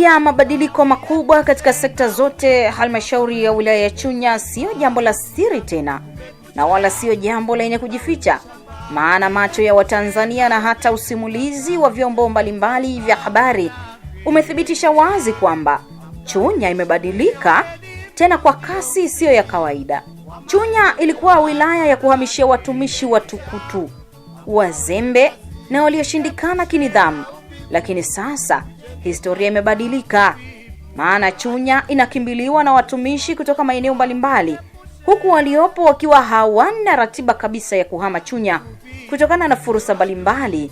Kushuhudia mabadiliko makubwa katika sekta zote halmashauri ya wilaya ya Chunya sio jambo la siri tena, na wala sio jambo lenye kujificha, maana macho ya Watanzania na hata usimulizi wa vyombo mbalimbali vya habari umethibitisha wazi kwamba Chunya imebadilika tena kwa kasi isiyo ya kawaida. Chunya ilikuwa wilaya ya kuhamishia watumishi watukutu, wazembe na walioshindikana kinidhamu, lakini sasa historia imebadilika, maana Chunya inakimbiliwa na watumishi kutoka maeneo mbalimbali, huku waliopo wakiwa hawana ratiba kabisa ya kuhama Chunya kutokana na fursa mbalimbali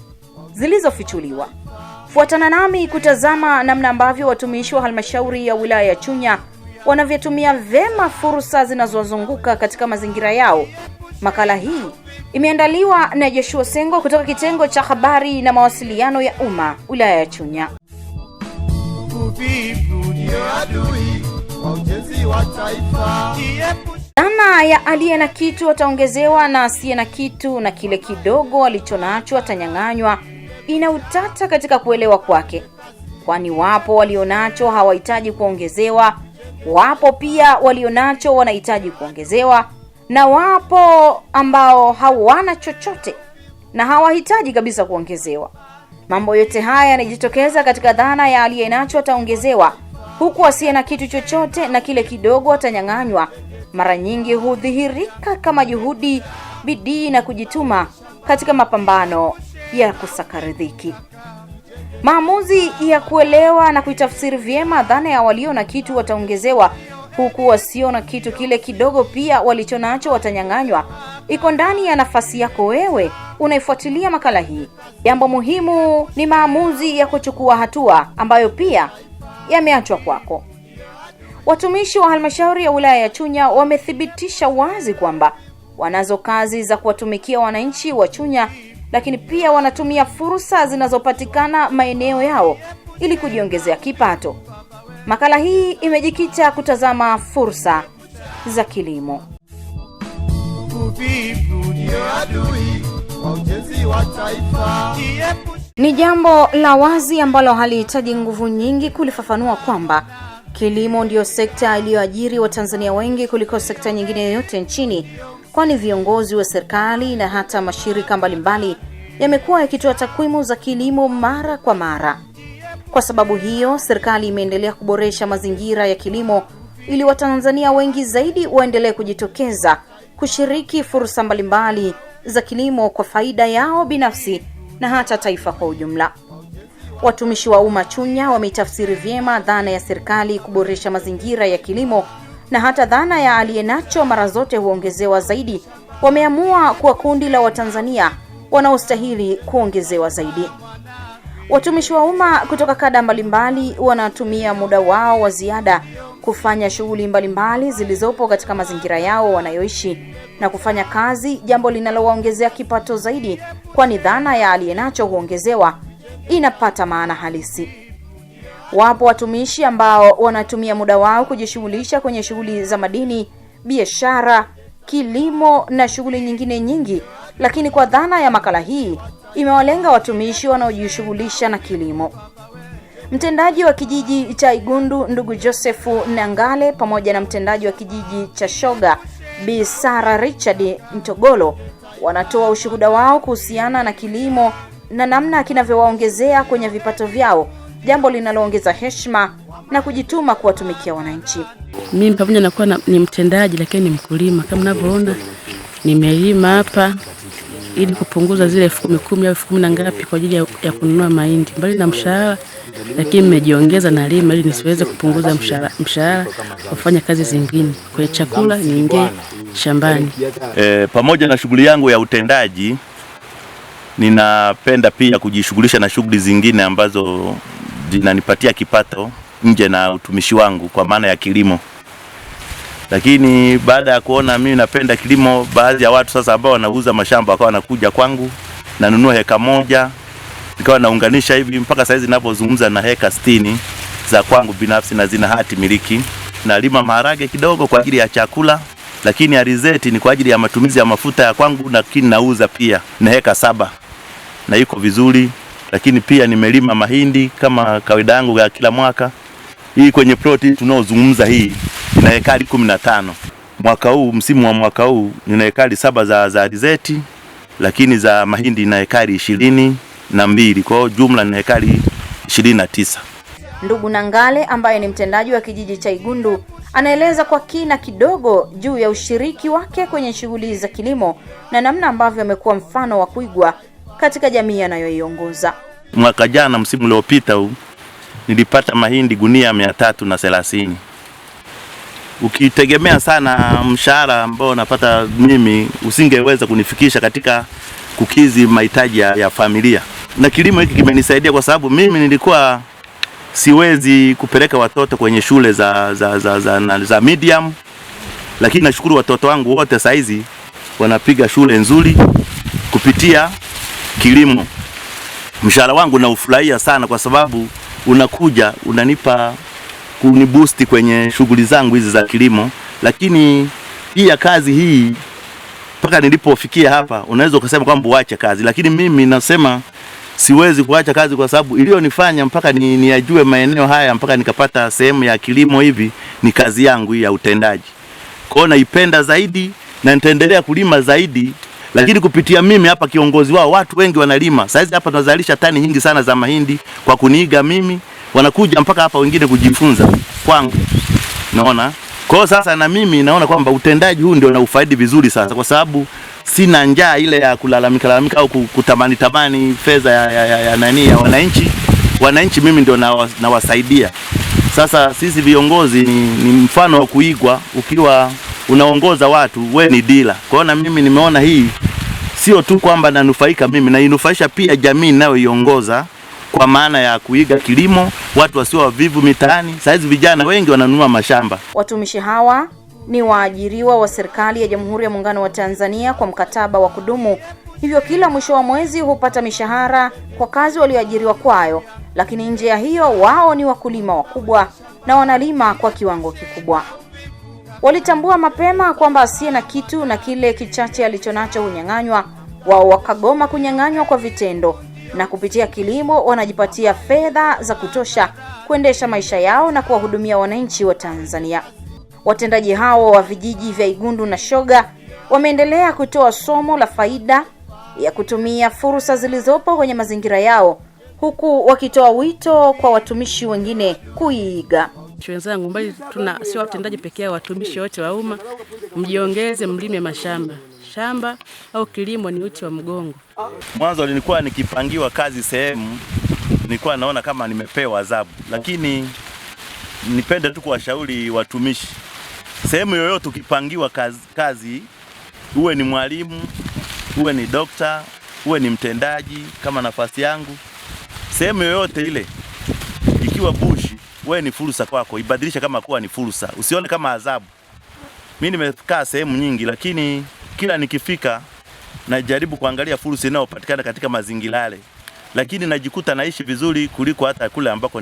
zilizofichuliwa. Fuatana nami kutazama namna ambavyo watumishi wa halmashauri ya wilaya ya Chunya wanavyotumia vema fursa zinazowazunguka katika mazingira yao. Makala hii imeandaliwa na Joshua Sengo kutoka kitengo cha habari na mawasiliano ya umma wilaya ya Chunya. Dhana ya aliye na kitu ataongezewa na asiye na kitu, na kile kidogo alichonacho atanyang'anywa ina utata katika kuelewa kwake, kwani wapo walionacho hawahitaji kuongezewa, wapo pia walionacho wanahitaji kuongezewa, na wapo ambao hawana chochote na hawahitaji kabisa kuongezewa. Mambo yote haya yanajitokeza katika dhana ya aliyenacho ataongezewa, huku asiye na kitu chochote na kile kidogo atanyang'anywa mara nyingi hudhihirika kama juhudi, bidii na kujituma katika mapambano ya kusaka riziki. Maamuzi ya kuelewa na kuitafsiri vyema dhana ya walio na kitu wataongezewa, huku wasio na kitu kile kidogo pia walichonacho watanyang'anywa, iko ndani ya nafasi yako wewe unaifuatilia makala hii. Jambo muhimu ni maamuzi ya kuchukua hatua ambayo pia yameachwa kwako. Watumishi wa halmashauri ya wilaya ya Chunya wamethibitisha wazi kwamba wanazo kazi za kuwatumikia wananchi wa Chunya, lakini pia wanatumia fursa zinazopatikana maeneo yao ili kujiongezea kipato. Makala hii imejikita kutazama fursa za kilimo. Ni jambo la wazi ambalo halihitaji nguvu nyingi kulifafanua kwamba kilimo ndio sekta iliyoajiri Watanzania wengi kuliko sekta nyingine yoyote nchini, kwani viongozi wa serikali na hata mashirika mbalimbali yamekuwa yakitoa takwimu za kilimo mara kwa mara. Kwa sababu hiyo, serikali imeendelea kuboresha mazingira ya kilimo ili Watanzania wengi zaidi waendelee kujitokeza kushiriki fursa mbalimbali za kilimo kwa faida yao binafsi na hata taifa kwa ujumla. Watumishi wa umma Chunya wametafsiri vyema dhana ya serikali kuboresha mazingira ya kilimo na hata dhana ya aliyenacho mara zote huongezewa zaidi. Wameamua kuwa kundi la Watanzania wanaostahili kuongezewa zaidi. Watumishi wa umma kutoka kada mbalimbali wanatumia muda wao wa ziada kufanya shughuli mbalimbali zilizopo katika mazingira yao wanayoishi na kufanya kazi, jambo linalowaongezea kipato zaidi, kwani dhana ya aliyenacho huongezewa inapata maana halisi. Wapo watumishi ambao wanatumia muda wao kujishughulisha kwenye shughuli za madini, biashara, kilimo na shughuli nyingine nyingi, lakini kwa dhana ya makala hii imewalenga watumishi wanaojishughulisha na kilimo. Mtendaji wa kijiji cha Igundu ndugu Josefu Nangale pamoja na mtendaji wa kijiji cha Shoga Bi Sara Richard Mtogolo wanatoa ushuhuda wao kuhusiana na kilimo na namna kinavyowaongezea kwenye vipato vyao, jambo linaloongeza heshima na kujituma kuwatumikia wananchi. Mimi pamoja na kuwa ni mtendaji lakini ni mkulima. Kama mnavyoona nimelima hapa ili kupunguza zile 10,000 au 10,000 na ngapi kwa ajili ya kununua mahindi. Mbali na mshahara, lakini nimejiongeza na lima ili nisiweze kupunguza mshahara kufanya kazi zingine. Kwa chakula niingie shambani. Pamoja na shughuli yangu ya utendaji, ninapenda pia kujishughulisha na shughuli zingine ambazo zinanipatia kipato nje na utumishi wangu, kwa maana ya kilimo. Lakini baada ya kuona mimi napenda kilimo, baadhi ya watu sasa ambao wanauza mashamba wakawa wanakuja kwangu, nanunua heka moja, nikawa naunganisha hivi mpaka saizi ninapozungumza na heka 60 za kwangu binafsi na zina hati miliki. Nalima maharage kidogo kwa ajili ya chakula, lakini alizeti ni kwa ajili ya matumizi ya mafuta ya kwangu, lakini nauza pia na heka 7 na iko vizuri. Lakini pia nimelima mahindi kama kawaida yangu ya kila mwaka. Hii kwenye ploti tunaozungumza hii ina hekari 15. Mwaka huu, msimu wa mwaka huu nina hekari 7 za alizeti, lakini za mahindi ina hekari 22. Kwa hiyo jumla ni hekari 29. Ndugu Nangale ambaye ni mtendaji wa kijiji cha Igundu anaeleza kwa kina kidogo juu ya ushiriki wake kwenye shughuli za kilimo na namna ambavyo amekuwa mfano wa kuigwa katika jamii anayoiongoza. Mwaka jana msimu uliopita huu nilipata mahindi gunia 330. Ukitegemea sana mshahara ambao napata mimi usingeweza kunifikisha katika kukizi mahitaji ya familia. Na kilimo hiki kimenisaidia kwa sababu mimi nilikuwa siwezi kupeleka watoto kwenye shule za medium, lakini nashukuru watoto wangu wote saizi wanapiga shule nzuri kupitia kilimo. Mshahara wangu naufurahia sana kwa sababu unakuja unanipa kuniboost kwenye shughuli zangu hizi za kilimo. Lakini pia kazi hii mpaka nilipofikia hapa unaweza kusema kwamba uache kazi, lakini mimi nasema siwezi kuacha kazi kwa sababu iliyonifanya mpaka niyajue maeneo haya mpaka nikapata sehemu ya kilimo hivi ni kazi yangu ya utendaji. Kwa hiyo naipenda zaidi na nitaendelea kulima zaidi, lakini kupitia mimi hapa kiongozi wao watu wengi wanalima. Sasa hapa tunazalisha tani nyingi sana za mahindi kwa kuniiga mimi, wanakuja mpaka hapa wengine kujifunza kwangu. Naona. Kwa hiyo sasa na mimi naona kwamba utendaji huu ndio naufaidi vizuri sasa kwa sababu sina njaa ile ya kulalamika au kutamani fedha ya nani ya wananchi. Wananchi mimi ndio nawasaidia. Sasa sisi viongozi ni mfano wa kuigwa. Ukiwa unaongoza watu, we ni dila. Kwa hiyo na mimi nimeona hii sio tu kwamba nanufaika mimi, na inufaisha pia jamii ninayoiongoza kwa maana ya kuiga kilimo, watu wasio wavivu mitaani. Sasa hizi vijana wengi wananunua mashamba. Watumishi hawa ni waajiriwa wa serikali ya Jamhuri ya Muungano wa Tanzania kwa mkataba wa kudumu. Hivyo kila mwisho wa mwezi hupata mishahara kwa kazi walioajiriwa kwayo, lakini nje ya hiyo wao ni wakulima wakubwa na wanalima kwa kiwango kikubwa. Walitambua mapema kwamba asiye na kitu na kile kichache alichonacho hunyang'anywa. Wao wakagoma kunyang'anywa kwa vitendo, na kupitia kilimo wanajipatia fedha za kutosha kuendesha maisha yao na kuwahudumia wananchi wa Tanzania. Watendaji hao wa vijiji vya Igundu na Shoga wameendelea kutoa somo la faida ya kutumia fursa zilizopo kwenye mazingira yao, huku wakitoa wito kwa watumishi wengine kuiiga. Wenzangu, mbali sio watendaji pekee, watumishi wote wa umma mjiongeze, mlime mashamba. Shamba au kilimo ni uti wa mgongo. Mwanzo nilikuwa nikipangiwa kazi sehemu, nilikuwa naona kama nimepewa adhabu, lakini nipende tu kuwashauri watumishi. Sehemu yoyote ukipangiwa kazi, uwe ni mwalimu, uwe ni dokta, uwe ni mtendaji kama nafasi yangu, sehemu yoyote ile ikiwa bushi, wewe ni fursa kwako, ibadilisha kama kuwa ni fursa, usione kama adhabu. Mimi nimekaa sehemu nyingi, lakini kila nikifika najaribu kuangalia fursa inayopatikana katika mazingira yale, lakini najikuta naishi vizuri kuliko hata kule ambako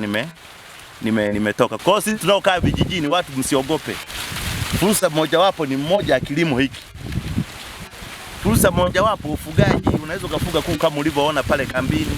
nimetoka. Kwa hiyo sisi tunaokaa vijijini, watu msiogope. Fursa mojawapo ni mmoja ya kilimo hiki. Fursa mojawapo ufugaji, unaweza kufuga kuku kama ulivyoona pale kambini.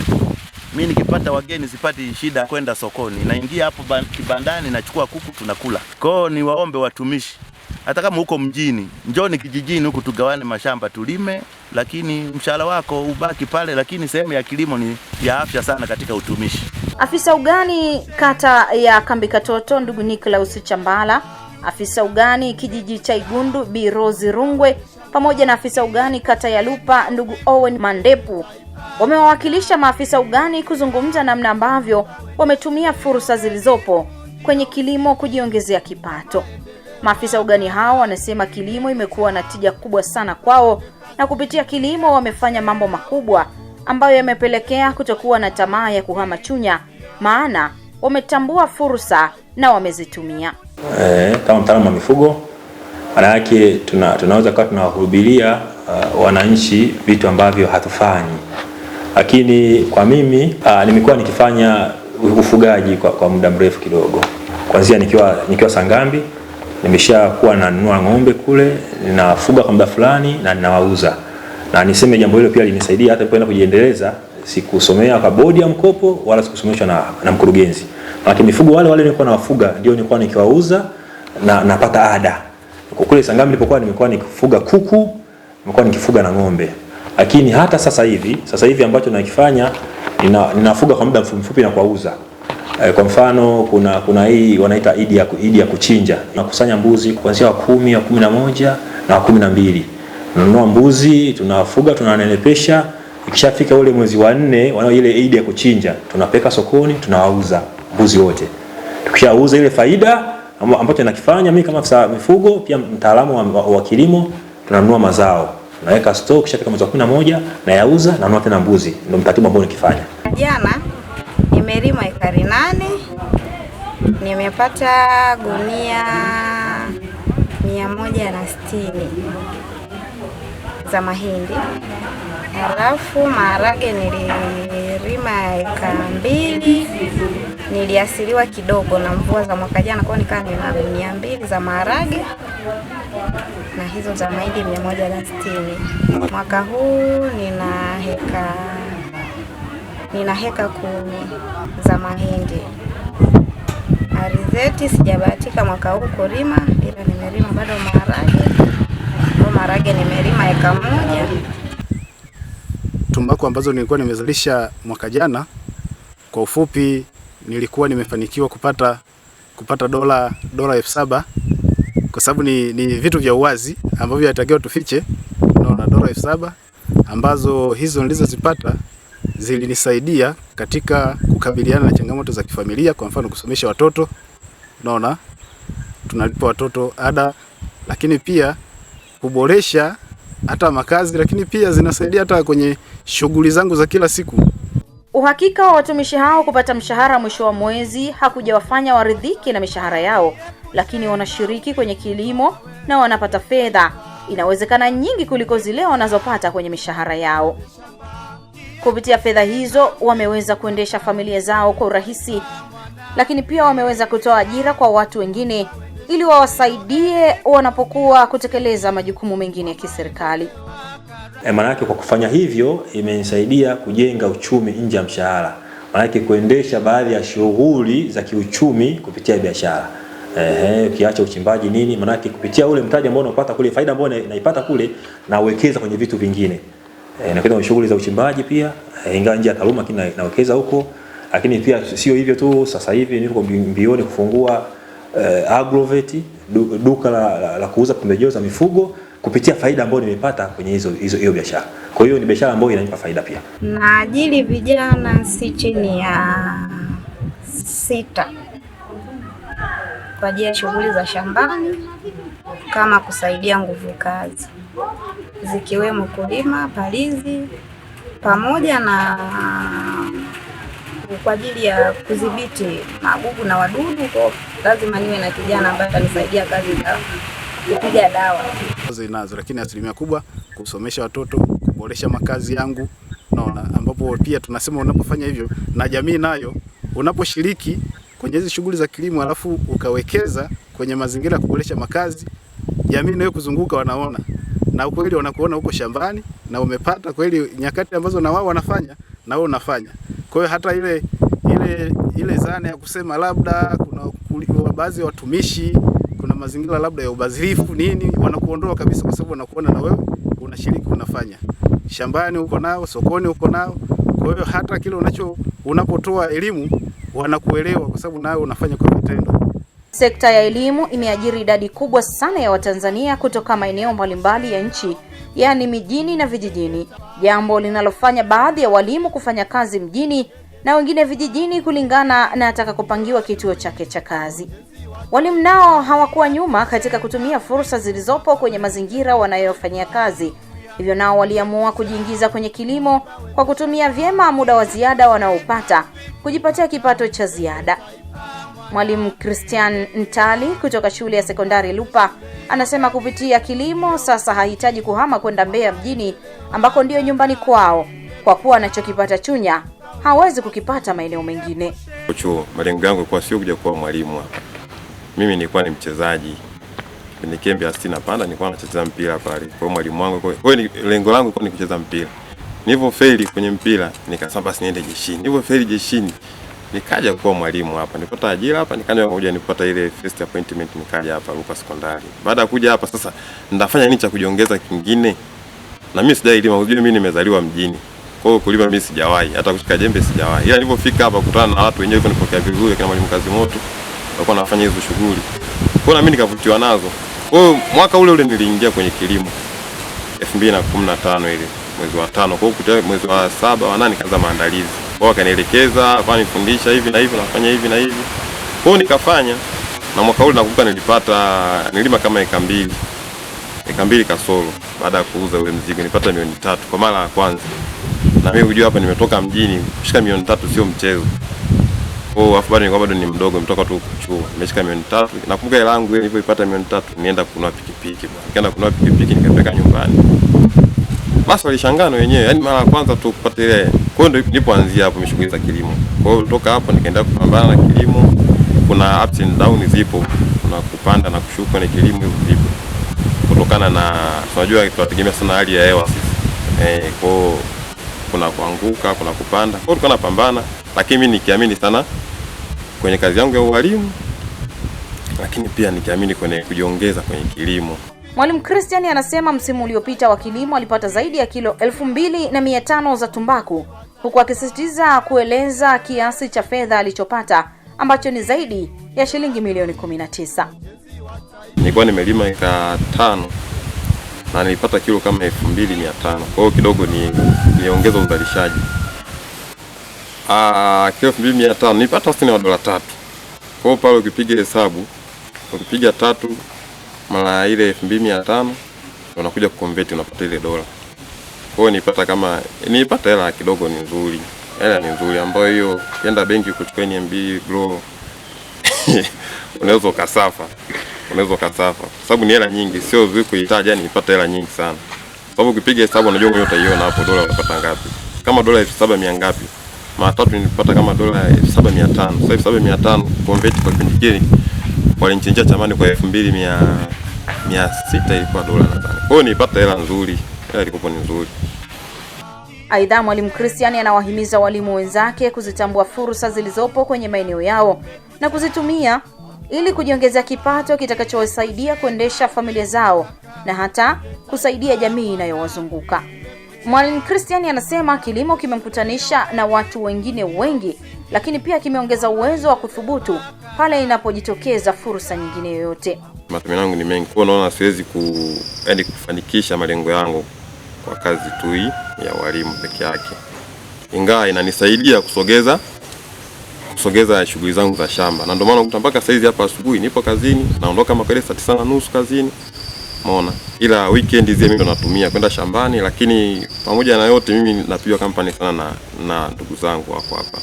Mimi nikipata wageni sipati shida kwenda sokoni. Naingia hapo kibandani nachukua kuku tunakula. Kwa hiyo ni waombe watumishi, hata kama uko mjini, njoni kijijini huku tugawane mashamba tulime, lakini mshahara wako ubaki pale, lakini sehemu ya kilimo ni ya afya sana katika utumishi. Afisa ugani kata ya Kambi Katoto ndugu Nicholas Chambala, afisa ugani kijiji cha Igundu Bi Rose Rungwe, pamoja na afisa ugani kata ya Lupa ndugu Owen Mandepu wamewakilisha maafisa ugani kuzungumza namna ambavyo wametumia fursa zilizopo kwenye kilimo kujiongezea kipato. Maafisa ugani hao wanasema kilimo imekuwa na tija kubwa sana kwao, na kupitia kilimo wamefanya mambo makubwa ambayo yamepelekea kutokuwa na tamaa ya kuhama Chunya, maana wametambua fursa na wamezitumia. Kama mtaalamu wa mifugo, maana yake tunaweza kuwa tunawahubiria wananchi vitu ambavyo hatufanyi. Lakini kwa mimi nimekuwa nikifanya ufugaji kwa muda mrefu kidogo. Kuanzia nikiwa Sangambi, nimeshakuwa nanunua ng'ombe kule, ninafuga kwa muda fulani na ninawauza. Na niseme jambo hilo pia linisaidia hata kwenda kujiendeleza. Sikusomea kwa bodi ya mkopo wala sikusomeshwa na mkurugenzi. Lakini mifugo wale nilikuwa nawafuga ndio nilikuwa nikiwauza na napata ada. Kule Sangami nilikuwa nikifuga kuku, nilikuwa nikifuga na ng'ombe. Lakini hata sasa hivi ambacho nakifanya ninafuga kwa muda mfupi na kuuza. Kwa mfano kuna hii wanaita idi ya kuchinja. Nakusanya mbuzi kuanzia wa 10, wa 11 na wa 12. Tunanunua mbuzi, tunawafuga, tunanenepesha. Ikishafika ule mwezi wa 4, wana ile idi ya kuchinja, tunapeka sokoni, tunawauza mbuzi wote. Tukishauza ile faida ambacho nakifanya mimi kama afisa mifugo, pia mtaalamu wa kilimo, tunanunua mazao. Naweka stock, kisha mwezi wa 11 na yauza, na nanunua tena mbuzi. Ndio mtaratibu ambao nikifanya. Jana nimelima ekari 8. Nimepata gunia 160 za mahindi. Halafu maharage nililima eka 2. Niliasiliwa kidogo na mvua za mwaka jana, kwa nikaa nina gunia 2 za maharage na hizo za mahindi 160. Mwaka huu nina heka 10 za mahindi. Alizeti sijabahatika mwaka huu kulima, ila nimelima bado maharage nimelima eka 1. Tumbaku ambazo nilikuwa nimezalisha mwaka jana, kwa ufupi nilikuwa nimefanikiwa kupata dola 7,000, kwa sababu ni vitu vya uwazi ambavyo yatakiwa tufiche. Naona dola 7,000 ambazo hizo nilizozipata zilinisaidia katika kukabiliana na changamoto za kifamilia. Kwa mfano kusomesha watoto, naona tunalipa watoto ada, lakini pia kuboresha hata makazi, lakini pia zinasaidia hata kwenye shughuli zangu za kila siku. Uhakika wa watumishi hao kupata mshahara mwisho wa mwezi hakujawafanya waridhiki na mishahara yao, lakini wanashiriki kwenye kilimo na wanapata fedha, inawezekana nyingi kuliko zile wanazopata kwenye mishahara yao. Kupitia fedha hizo wameweza kuendesha familia zao kwa urahisi, lakini pia wameweza kutoa ajira kwa watu wengine ili wawasaidie wanapokuwa kutekeleza majukumu mengine ya kiserikali. Maanake kwa kufanya hivyo imenisaidia kujenga uchumi nje ya mshahara. Maanake kuendesha baadhi ya shughuli za kiuchumi kupitia biashara. Ukiacha uchimbaji nini, maanake kupitia ule mtaji ambao unapata kule, faida ambayo naipata kule, na uwekeza kwenye vitu vingine. Na kwenye shughuli za uchimbaji pia, ingawa nje ya taaluma lakini nawekeza huko. Lakini pia sio hivyo tu, sasa hivi niko mbioni kufungua Agrovet, duka la kuuza pembejeo za mifugo kupitia faida ambayo nimepata kwenye hiyo biashara. Kwa hiyo ni biashara ambayo inanipa faida pia. Naajiri vijana si chini ya 6 kwa ajili ya shughuli za shambani kama kusaidia nguvu kazi, zikiwemo kulima, palizi, pamoja na kwa ajili ya kudhibiti magugu na wadudu. Kwa lazima niwe na kijana ambaye atanisaidia kazi za kupiga dawa. Zinazo, lakini asilimia kubwa kusomesha watoto, kuboresha makazi yangu, naona ambapo pia tunasema unapofanya hivyo na jamii nayo, unaposhiriki kwenye hizo shughuli za kilimo alafu ukawekeza kwenye mazingira ya kuboresha makazi, jamii nayo kuzunguka wanaona, na kweli wanakuona huko shambani na umepata kweli nyakati ambazo na wao wanafanya na wewe unafanya. Kwa hiyo hata ile zana ya kusema labda kuna baadhi ya watumishi, kuna mazingira labda ya ubadhirifu nini, wanakuondoa kabisa, kwa sababu wanakuona na wewe unashiriki, unafanya shambani uko nao, sokoni uko nao. Kwa hiyo hata kile unapotoa elimu wanakuelewa, kwa sababu nawe unafanya kwa vitendo. Sekta ya elimu imeajiri idadi kubwa sana ya Watanzania kutoka maeneo mbalimbali ya nchi, yani mijini na vijijini, jambo linalofanya baadhi ya walimu kufanya kazi mjini na wengine vijijini kulingana na atakapopangiwa kituo chake cha kazi. Walimu nao hawakuwa nyuma katika kutumia fursa zilizopo kwenye mazingira wanayofanyia kazi. Hivyo nao waliamua kujiingiza kwenye kilimo kwa kutumia vyema muda wa ziada wanaopata kujipatia kipato cha ziada. Mwalimu Christian Ntali kutoka shule ya sekondari Lupa anasema kupitia kilimo sasa hahitaji kuhama kwenda Mbeya mjini ambako ndio nyumbani kwao, kwa kuwa anachokipata Chunya hawezi kukipata maeneo mengine. Chuo malengo yangu kwa sio kuja kuwa mwalimu hapa. Mimi nilikuwa ni mchezaji. Kwenye kambi ya 60 Panda nilikuwa nacheza mpira pale. Kwa mwalimu wangu kwa hiyo lengo langu ilikuwa ni kucheza mpira. Nilivyofeli kwenye mpira nikasema basi niende jeshini. Nilivyofeli jeshini nikaja kuwa mwalimu hapa. Nilipata ajira hapa, nikaja kuja nipata ile first appointment, nikaja hapa Lupa Sekondari. Baada ya kuja hapa sasa nitafanya nini cha kujiongeza kingine? Na mimi sijailima, unajua mimi nimezaliwa mjini. Kwa hiyo kulima mimi sijawahi, hata kushika jembe sijawahi. Ila nilipofika hapa kukutana na watu wenyewe kunipokea vizuri kama Mwalimu Kazimoto, walikuwa wanafanya hizo shughuli. Kwa hiyo na mimi nikavutiwa nazo. Kwa hiyo mwaka ule niliingia kwenye kilimo 2015 ile mwezi wa 5. Kwa hiyo mwezi wa 7 wa 8 kaanza maandalizi. Kwa hiyo wakanielekeza, akanifundisha hivi na hivi, nafanya hivi na hivi. Kwa hiyo nikafanya, na mwaka ule nakumbuka nilima kama eka mbili kasoro. Baada ya kuuza ule mzigo nilipata milioni 3 kwa mara ya kwanza. Na mimi hujua hapa nimetoka mjini, kushika milioni 3 sio mchezo. Kwa hiyo afu bado ni mdogo, nimetoka tu chuo. Nimeshika milioni 3. Nakumbuka hela yangu ile nilipopata milioni 3, nienda kununua pikipiki bwana. Nikaenda kununua pikipiki nikapeleka nyumbani. Basi walishangaa wenyewe, yani mara ya kwanza tu kupata ile. Kwa hiyo nilipoanzia hapo shughuli za kilimo. Kwa hiyo kutoka hapo nikaenda kupambana na kilimo. Kuna ups and downs zipo, kuna kupanda na kushuka na kilimo hivyo vipo. Kutokana na unajua tunategemea sana hali ya hewa sisi. Kwa hiyo kuna kuanguka, kuna kupanda. Kwa hiyo tulikuwa tunapambana, lakini mimi nikiamini sana kwenye kazi yangu ya ualimu, lakini pia nikiamini kwenye kujiongeza kwenye kilimo. Mwalimu Christian anasema msimu uliopita wa kilimo alipata zaidi ya kilo 2500 za tumbaku, huku akisisitiza kueleza kiasi cha fedha alichopata ambacho ni zaidi ya shilingi milioni 19. Nilikuwa nimelima eka 5 na nilipata kilo kama 2500. Kwa hiyo kidogo niongeza uzalishaji. Kilo 2500 nilipata wastani wa $3. Kwa hiyo pale ukipiga hesabu, ukipiga 3 mara ile 2500 unakuja kuconvert unapata ile dola. Kwa hiyo nilipata hela kidogo ni nzuri. Hela ni nzuri ambayo hiyo ukienda benki kuchukua NMB bro unaweza ukasafa. Sababu ni hela nyingi, sio vizuri kuhitaji, yani nipata hela nyingi sana. Sababu ukipiga hesabu unajua mwenyewe utaiona hapo dola unapata ngapi. Kama dola 700 ngapi? Mara 3 nilipata kama dola 7500. Sasa 7500 convert kwa kipindi kile walinichangia chamani kwa 2600 ilikuwa dola nadhani. Kwa hiyo nilipata hela nzuri. Hela ilikuwa ni nzuri. Aidha, Mwalimu Christian anawahimiza walimu wenzake kuzitambua fursa zilizopo kwenye maeneo yao na kuzitumia ili kujiongezea kipato kitakachowasaidia kuendesha familia zao na hata kusaidia jamii inayowazunguka. Mwalimu Christian anasema kilimo kimemkutanisha na watu wengine wengi, lakini pia kimeongeza uwezo wa kuthubutu pale inapojitokeza fursa nyingine yoyote. Matumaini yangu ni mengi, kwa naona siwezi kufanikisha malengo yangu kwa kazi tu hii ya walimu peke yake. Ingawa inanisaidia kusogeza shughuli zangu za shamba. Na ndio maana ukuta mpaka saizi hapa asubuhi nipo kazini, naondoka makale saa 9:30 kazini. Umeona? Ila weekend hizi mimi ndo natumia kwenda shambani, lakini pamoja na yote mimi napiga kampani sana na ndugu zangu wako hapa.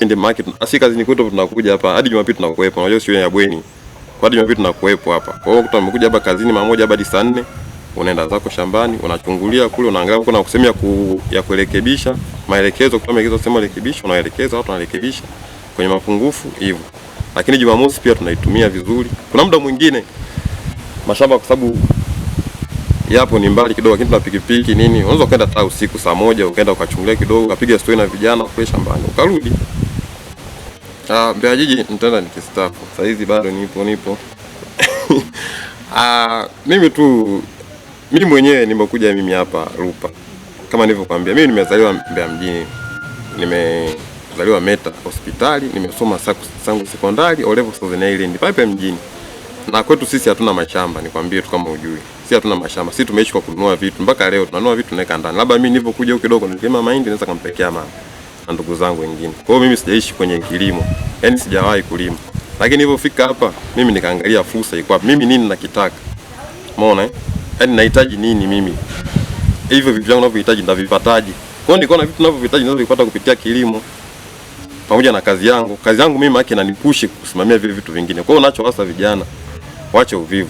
Ndio market asi kazini kwetu tunakuja hapa hadi Jumapili tunakuepo. Unajua sio ya bweni. Kwa hadi Jumapili tunakuepo hapa. Kwa hiyo tumekuja hapa kazini mara moja hadi saa 4. Unaenda zako shambani, unachungulia kule, unaangalia huko na kusemea ya kurekebisha, maelekezo kutoa maelekezo sema rekebisha, unaelekeza watu wanarekebisha kwenye mapungufu hivyo. Lakini Jumamosi pia tunaitumia vizuri. Kuna muda mwingine mashamba kwa sababu yapo ni mbali kidogo, lakini tuna pikipiki nini, unaweza kwenda hata usiku saa 1 ukaenda ukachungulia kidogo, ukapiga story na vijana kule shambani, ukarudi. Mbeya jiji nitaenda nikistaafu. Sasa hizi bado nipo. Mimi mwenyewe nimekuja mimi hapa Lupa. Kama nilivyokuambia, mimi nimezaliwa Mbeya mjini. Nimezaliwa Meta hospitali, nimesoma Sangu sekondari, O level Southern Island pale mjini. Na kwetu sisi hatuna mashamba, nikwambie tu kama ujui. Sisi hatuna mashamba. Sisi tumeishi kwa kununua vitu. Mpaka leo tunanunua vitu tunaweka ndani. Labda mimi nilipokuja huko kidogo nilima mahindi naweza kumpekea mama na ndugu zangu wengine. Kwa hiyo mimi sijaishi kwenye kilimo. Yaani sijawahi kulima. Lakini nilipofika hapa mimi nikaangalia fursa iko hapa. Mimi nini nakitaka? Umeona yaani nahitaji nini mimi? Hivyo vitu vyangu ninavyohitaji ndavipataje? Kwa hiyo niko na vitu ninavyohitaji ninavipata kupitia kilimo. Pamoja na kazi yangu. Kazi yangu mimi haki inanipush kusimamia vile vitu vingine. Kwa hiyo nachoasa vijana waache uvivu.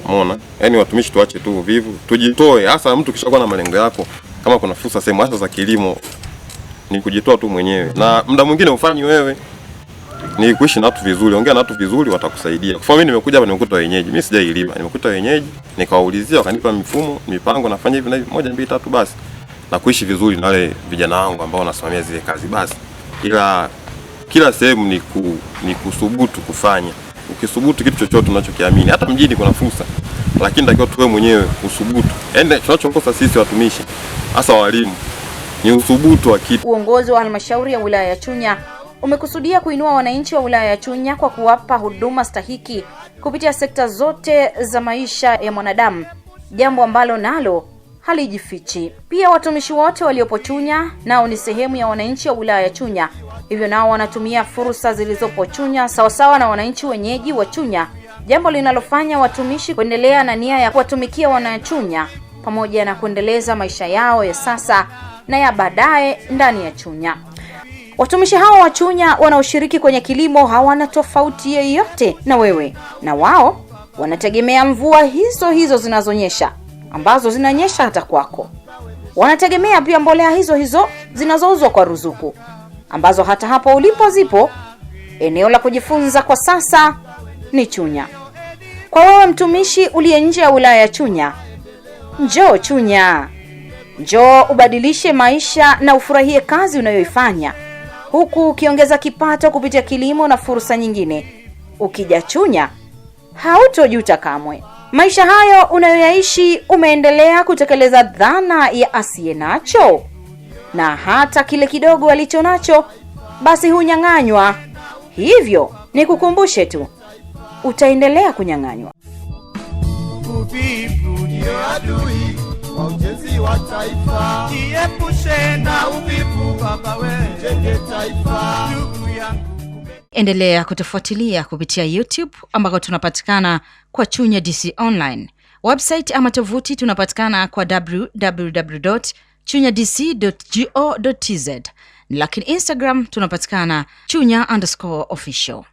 Umeona? Yaani watumishi tuache tu uvivu, tujitoe. Hasa mtu kishakuwa na malengo yako, kama kuna fursa sehemu hasa za kilimo ni kujitoa tu mwenyewe. Na muda mwingine ufanye wewe ni kuishi na watu vizuri, ongea na watu vizuri watakusaidia. Kwa mimi nimekuja hapa nimekuta wenyeji, mimi sijailima, nimekuta wenyeji, nikawaulizia wakanipa mipango nafanya hivi na hivi 1 2 3 basi. Na kuishi vizuri na wale vijana wangu ambao wanasimamia zile kazi basi. Ila kila sehemu ni kusubutu kufanya. Ukisubutu kitu chochote unachokiamini, hata mjini kuna fursa, lakini takiwa tuwe mwenyewe usubutu. Yaani tunachokosa sisi watumishi, hasa walimu, ni usubutu wa kitu. Uongozi wa halmashauri ya wilaya ya Chunya umekusudia kuinua wananchi wa wilaya ya Chunya kwa kuwapa huduma stahiki kupitia sekta zote za maisha ya mwanadamu, jambo ambalo nalo halijifichi. Pia watumishi wote waliopo Chunya nao ni sehemu ya wananchi wa wilaya ya Chunya, hivyo nao wanatumia fursa zilizopo Chunya sawasawa na wananchi wenyeji wa Chunya, jambo linalofanya watumishi kuendelea na nia ya kuwatumikia wanachunya pamoja na kuendeleza maisha yao ya sasa na ya baadaye ndani ya Chunya. Watumishi hao wa Chunya wanaoshiriki kwenye kilimo hawana tofauti yoyote na wewe, na wao wanategemea mvua hizo zinazonyesha, ambazo zinanyesha hata kwako. Wanategemea pia mbolea hizo zinazouzwa kwa ruzuku, ambazo hata hapo ulipo zipo. Eneo la kujifunza kwa sasa ni Chunya. Kwa wewe mtumishi uliye nje ya wilaya ya Chunya, njoo Chunya. Njoo ubadilishe maisha na ufurahie kazi unayoifanya, huku ukiongeza kipato kupitia kilimo na fursa nyingine. Ukija Chunya, hautojuta kamwe. Maisha hayo unayoyaishi, umeendelea kutekeleza dhana ya asiye nacho, na hata kile kidogo alicho nacho basi hunyang'anywa. Hivyo nikukumbushe tu, utaendelea kunyang'anywa. Uvivu ndio adui wa ujenzi wa taifa. Jiepushe na uvivu baba, wewe jenge taifa. Ndugu yangu, Endelea kutufuatilia kupitia YouTube ambako tunapatikana kwa Chunya DC Online. Website ama tovuti tunapatikana kwa www.chunyadc.go.tz. Lakini Instagram tunapatikana Chunya_official.